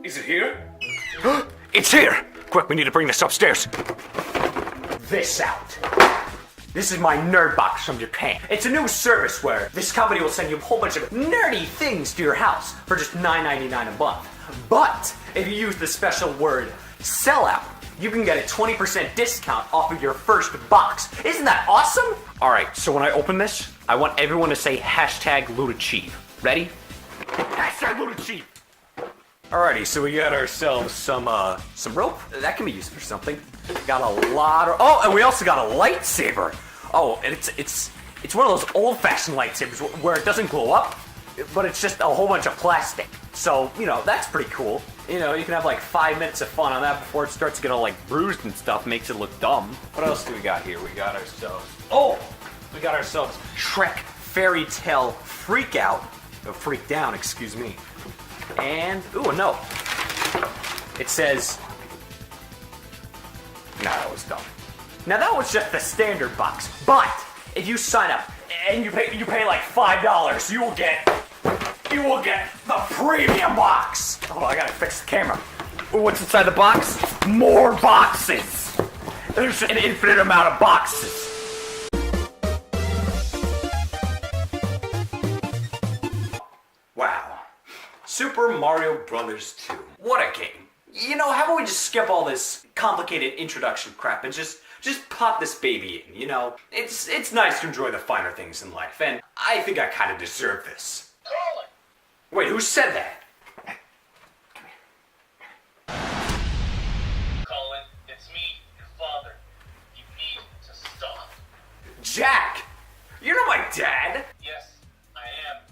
Is it here? It's here! Quick, we need to bring this upstairs. This out. This is my nerd box from Japan. It's a new service where this company will send you a whole bunch of nerdy things to your house for just $9.99 a month. But if you use the special word sellout, you can get a 20% discount off of your first box. Isn't that awesome? Alright, so when I open this, I want everyone to say hashtag #LudaChief. Ready? Hashtag #LudaChief. Alrighty, so we got ourselves some rope. That can be used for something. Got a lot of, oh, and we also got a lightsaber. Oh, and it's one of those old-fashioned lightsabers where it doesn't glow up, but it's just a whole bunch of plastic. So, you know, that's pretty cool. You know, you can have like 5 minutes of fun on that before it starts to get all like bruised and stuff, makes it look dumb. What else do we got here? We got ourselves, Shrek Fairy Tale Freak Out. Oh, Freak Down, excuse me. And, ooh, a note. It says, nah, that was dumb. Now that was just the standard box, but if you sign up and you pay like $5, you will get the premium box. Oh, I gotta fix the camera. Ooh, what's inside the box? More boxes. There's an infinite amount of boxes. Wow. Super Mario Brothers 2. What a game. You know, how about we just skip all this complicated introduction crap and just pop this baby in, you know? It's nice to enjoy the finer things in life, and I think I kind of deserve this. Colin! Wait, who said that? Come here. Colin, it's me, your father. You need to stop. Jack! You're not my dad! Yes, I am.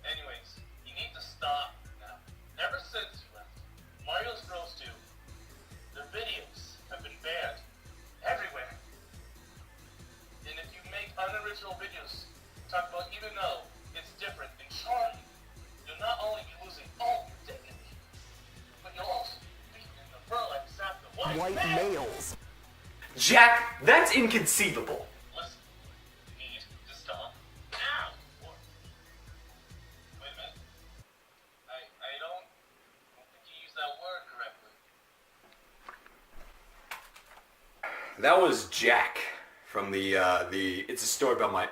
Anyways, you need to stop now. Ever since you left Mario Bros. 2, their videos have been banned everywhere. And if you make unoriginal videos, talk about even though it's different and charming, you'll not only be losing all your dignity, but you'll also be beaten in the fur like sap the white males. Jack, that's inconceivable. Listen, you need to stop now. Or, wait a minute. I don't think you used that word correctly. That was Jack from the It's a Story About My...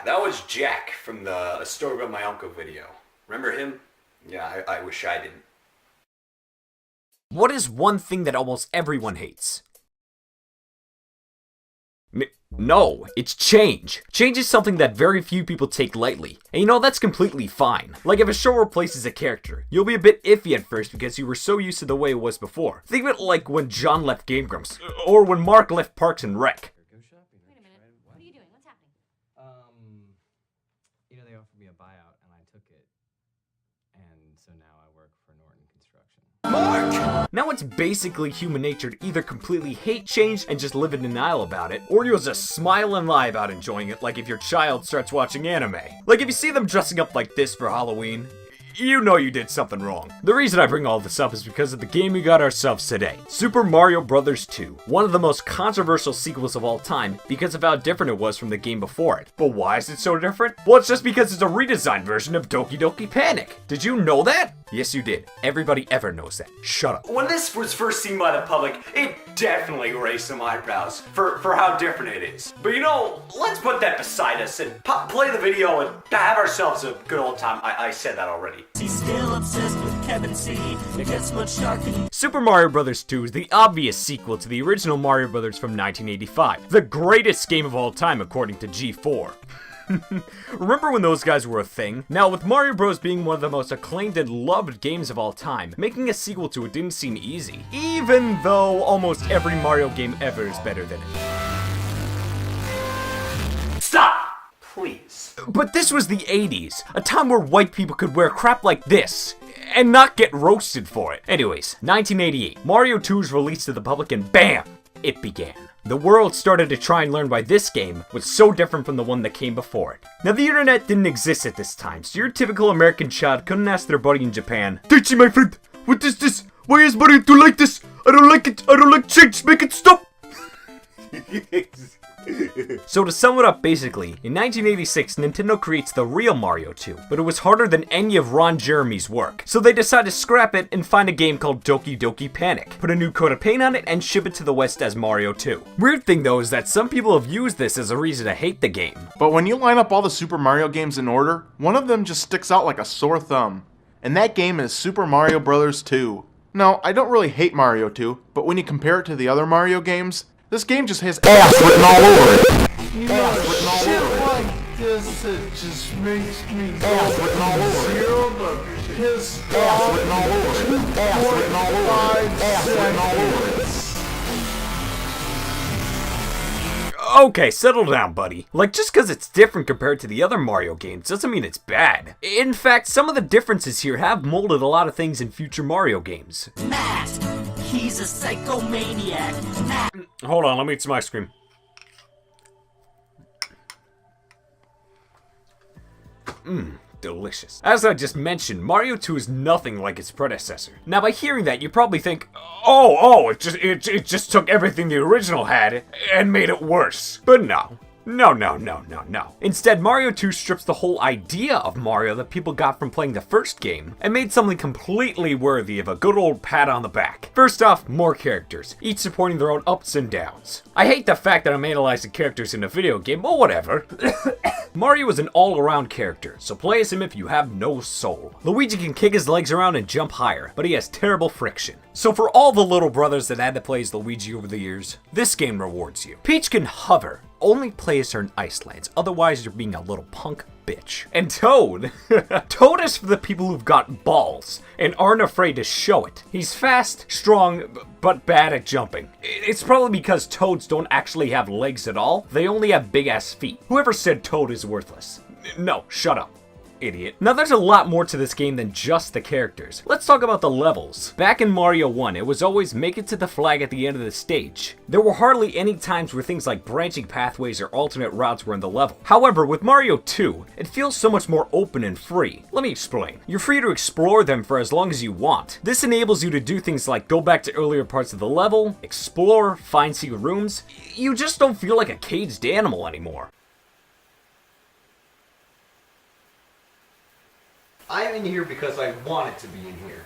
That was Jack from the A Story About My Uncle video. Remember him? Yeah, I wish I didn't. What is one thing that almost everyone hates? No, it's change. Change is something that very few people take lightly. And you know, that's completely fine. Like if a show replaces a character, you'll be a bit iffy at first because you were so used to the way it was before. Think of it like when John left Game Grumps, or when Mark left Parks and Rec. Wait a minute. What are you doing? What's happening? You know, they offered me a buyout and I took it. And so now I work for Norton Construction. Now it's basically human nature to either completely hate change and just live in denial about it, or you'll just smile and lie about enjoying it, like if your child starts watching anime. Like if you see them dressing up like this for Halloween, you know you did something wrong. The reason I bring all this up is because of the game we got ourselves today. Super Mario Bros. 2. One of the most controversial sequels of all time because of how different it was from the game before it. But why is it so different? Well, it's just because it's a redesigned version of Doki Doki Panic. Did you know that? Yes, you did. Everybody ever knows that. Shut up. When this was first seen by the public, it definitely raised some eyebrows for how different it is. But you know, let's put that beside us and play the video and have ourselves a good old time. I said that already. He's still obsessed with Kevin C. It gets much darker. Super Mario Bros. 2 is the obvious sequel to the original Mario Bros. From 1985. The greatest game of all time according to G4. Remember when those guys were a thing? Now, with Mario Bros. Being one of the most acclaimed and loved games of all time, making a sequel to it didn't seem easy. Even though almost every Mario game ever is better than it. Stop! Please. But this was the 80s, a time where white people could wear crap like this, and not get roasted for it. Anyways, 1988, Mario 2 was released to the public and BAM! It began. The world started to try and learn why this game was so different from the one that came before it. Now, the internet didn't exist at this time, so your typical American child couldn't ask their buddy in Japan, "Daichi, my friend, what is this? Why is Mario 2 like this? I don't like it. I don't like change. Make it stop." So to sum it up basically, in 1986 Nintendo creates the real Mario 2, but it was harder than any of Ron Jeremy's work. So they decide to scrap it and find a game called Doki Doki Panic, put a new coat of paint on it and ship it to the West as Mario 2. Weird thing though is that some people have used this as a reason to hate the game. But when you line up all the Super Mario games in order, one of them just sticks out like a sore thumb. And that game is Super Mario Bros. 2. No, I don't really hate Mario 2, but when you compare it to the other Mario games, this game just has ass written all over it. You know, shit like this, it just makes me go from 0 to pissed off in 2.5 seconds. Okay, settle down, buddy. Like, just because it's different compared to the other Mario games doesn't mean it's bad. In fact, some of the differences here have molded a lot of things in future Mario games. Matt, he's a psychomaniac. Matt. Hold on, let me eat some ice cream. Delicious. As I just mentioned, Mario 2 is nothing like its predecessor. Now by hearing that, you probably think, it just took everything the original had and made it worse. But no. No. Instead, Mario 2 strips the whole idea of Mario that people got from playing the first game and made something completely worthy of a good old pat on the back. First off, more characters, each supporting their own ups and downs. I hate the fact that I'm analyzing characters in a video game, but whatever. Mario is an all-around character, so play as him if you have no soul. Luigi can kick his legs around and jump higher, but he has terrible friction. So for all the little brothers that had to play as Luigi over the years, this game rewards you. Peach can hover. Only play as her in Icelands, otherwise you're being a little punk bitch. And Toad, Toad is for the people who've got balls and aren't afraid to show it. He's fast, strong, but bad at jumping. It's probably because Toads don't actually have legs at all, they only have big ass feet. Whoever said Toad is worthless? No, shut up. Idiot. Now there's a lot more to this game than just the characters. Let's talk about the levels. Back in Mario 1, it was always make it to the flag at the end of the stage. There were hardly any times where things like branching pathways or alternate routes were in the level. However, with Mario 2, it feels so much more open and free. Let me explain. You're free to explore them for as long as you want. This enables you to do things like go back to earlier parts of the level, explore, find secret rooms. You just don't feel like a caged animal anymore. I'm in here because I wanted to be in here.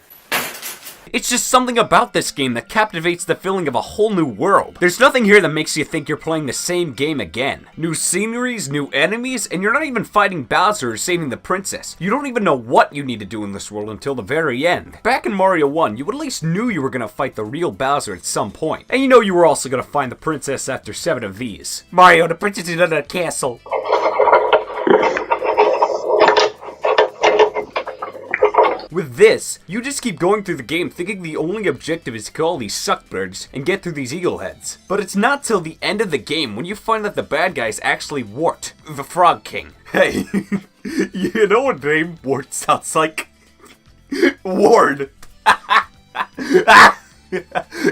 It's just something about this game that captivates the feeling of a whole new world. There's nothing here that makes you think you're playing the same game again. New sceneries, new enemies, and you're not even fighting Bowser or saving the princess. You don't even know what you need to do in this world until the very end. Back in Mario 1, you at least knew you were gonna fight the real Bowser at some point. And you know you were also gonna find the princess after 7 of these. Mario, the princess is in the castle. With this, you just keep going through the game thinking the only objective is to kill all these suckbirds and get through these eagle heads. But it's not till the end of the game when you find that the bad guy is actually Wart, the Frog King. Hey, you know what name Wart sounds like? Ward.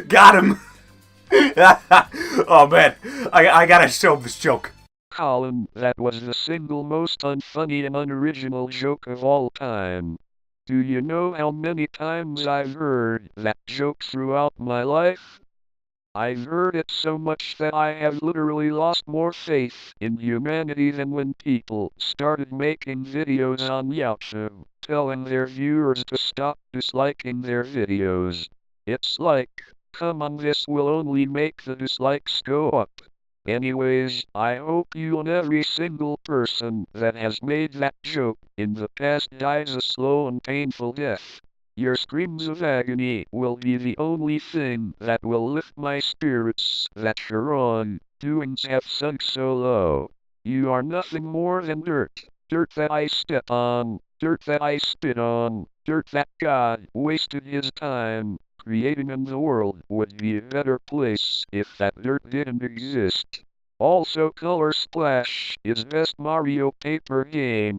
Got him. Oh man, I gotta show him this joke. Colin, that was the single most unfunny and unoriginal joke of all time. Do you know how many times I've heard that joke throughout my life? I've heard it so much that I have literally lost more faith in humanity than when people started making videos on YouTube, telling their viewers to stop disliking their videos. It's like, come on, this will only make the dislikes go up. Anyways, I hope you and every single person that has made that joke in the past dies a slow and painful death. Your screams of agony will be the only thing that will lift my spirits that you're on, doings have sunk so low. You are nothing more than dirt. Dirt that I step on, dirt that I spit on, dirt that God wasted his time creating, and the world would be a better place if that dirt didn't exist. Also, Color Splash is best Mario paper game.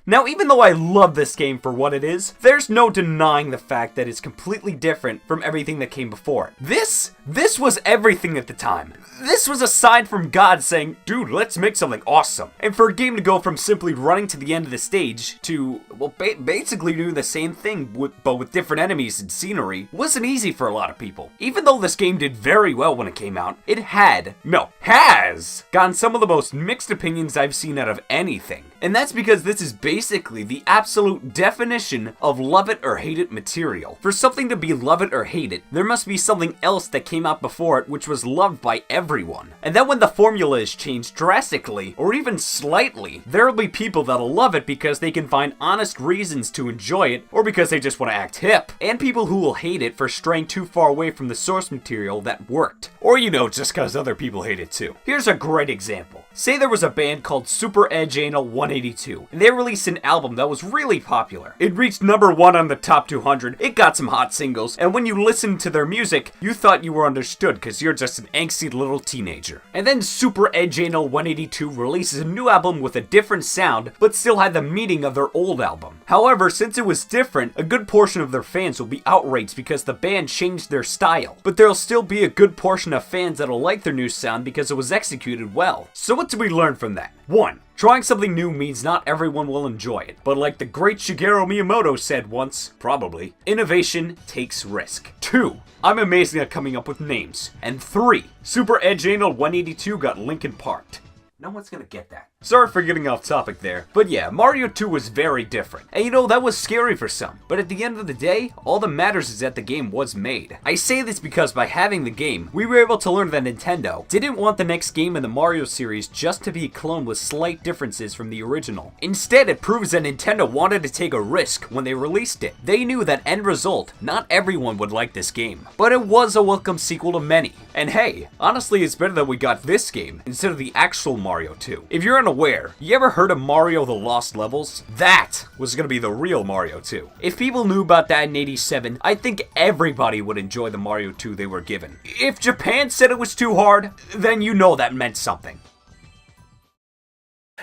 Now, even though I love this game for what it is, there's no denying the fact that it's completely different from everything that came before it. This was everything at the time. This was a sign from God saying, dude, let's make something awesome. And for a game to go from simply running to the end of the stage to, well, basically doing the same thing, but with different enemies and scenery, wasn't easy for a lot of people. Even though this game did very well when it came out, it has gotten some of the most mixed opinions I've seen out of anything. And that's because this is basically the absolute definition of love it or hate it material. For something to be love it or hate it, there must be something else that came out before it which was loved by everyone. And then when the formula is changed drastically, or even slightly, there will be people that'll love it because they can find honest reasons to enjoy it, or because they just want to act hip. And people who will hate it for straying too far away from the source material that worked. Or just because other people hate it too. Here's a great example. Say there was a band called Super Edge Anal 182, and they released an album that was really popular. It reached #1 on the top 200, it got some hot singles, and when you listened to their music, you thought you were understood because you're just an angsty little teenager. And then Super Edge Anal 182 releases a new album with a different sound, but still had the meaning of their old album. However, since it was different, a good portion of their fans will be outraged because the band changed their style. But there'll still be a good portion of fans that'll like their new sound because it was executed well. So what do we learn from that? 1. Trying something new means not everyone will enjoy it, but like the great Shigeru Miyamoto said once, probably, innovation takes risk. 2. I'm amazing at coming up with names. And 3. Super Edge Anal 182 got Linkin Parked. No one's gonna get that. Sorry for getting off topic there, but yeah, Mario 2 was very different. And that was scary for some, but at the end of the day, all that matters is that the game was made. I say this because by having the game, we were able to learn that Nintendo didn't want the next game in the Mario series just to be a clone with slight differences from the original. Instead, it proves that Nintendo wanted to take a risk when they released it. They knew that end result, not everyone would like this game, but it was a welcome sequel to many. And hey, honestly, it's better that we got this game instead of the actual Mario 2. If you're unaware, you ever heard of Mario the Lost Levels? That was gonna be the real Mario 2. If people knew about that in '87, I think everybody would enjoy the Mario 2 they were given. If Japan said it was too hard, then that meant something.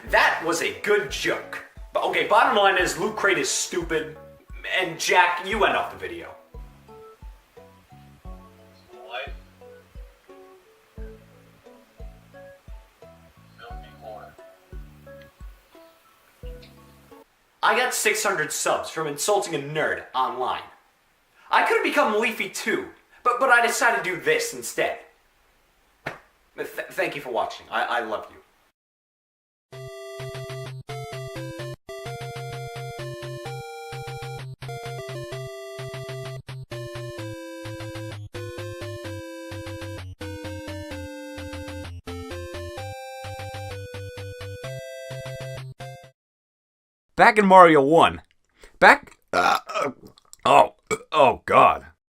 That was a good joke. But okay, bottom line is Loot Crate is stupid, and Jack, you end off the video. Life. Filthy whore. I got 600 subs from insulting a nerd online. I could have become Leafy too, but I decided to do this instead. Thank you for watching. I love you. Back in Mario 1. Oh god.